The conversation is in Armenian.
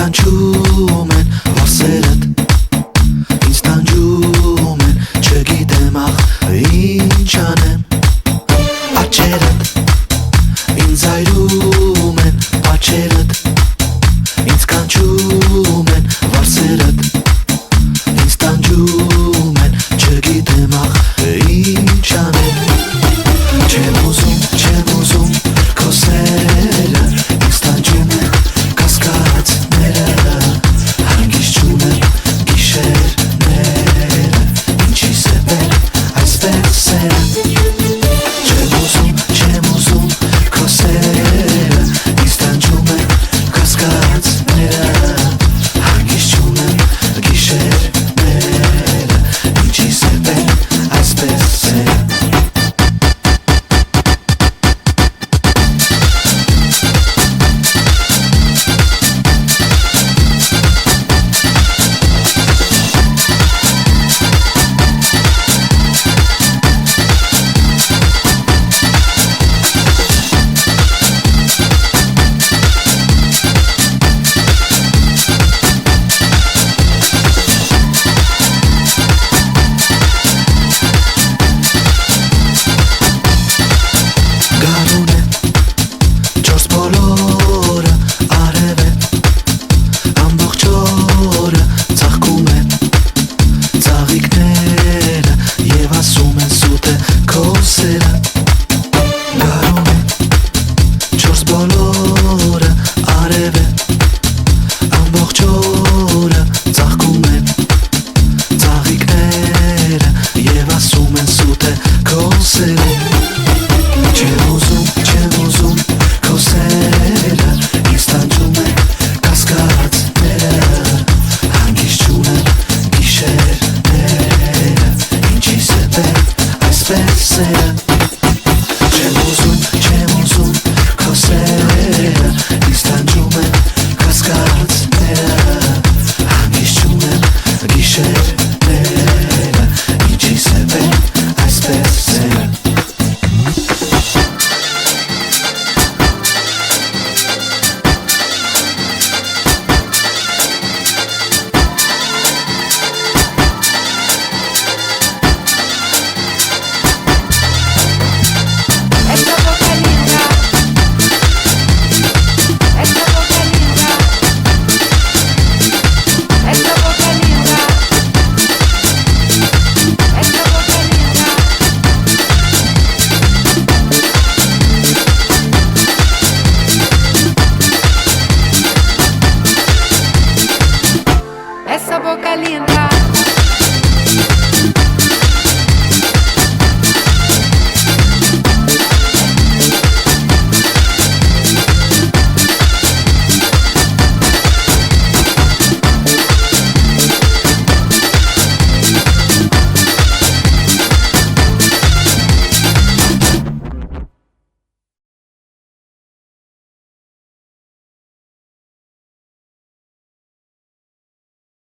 կանչում են վասերդ, ինձ տանջում են, չգիտեմ ախ ինչ անեմ, աչերդ ինձ այրում են, աչերդ ինձ կանչում են վասերդ, ինձ տանջում են, չգիտեմ ախ ինչ անեմ, չեմ ուզում քո սերը, ինձ տանջում են կասկածները, հանգիստ չունեմ գիշերները, ինչի՞ս է բեր այսպես սերը, չեմ ուզում քո սերը, ինձ տանջում են կասկածները, հանգիստ չունեմ գիշերները, ինչի՞ս է բեր այսպես սերը. Բոլորը արև է, ամբողջ օր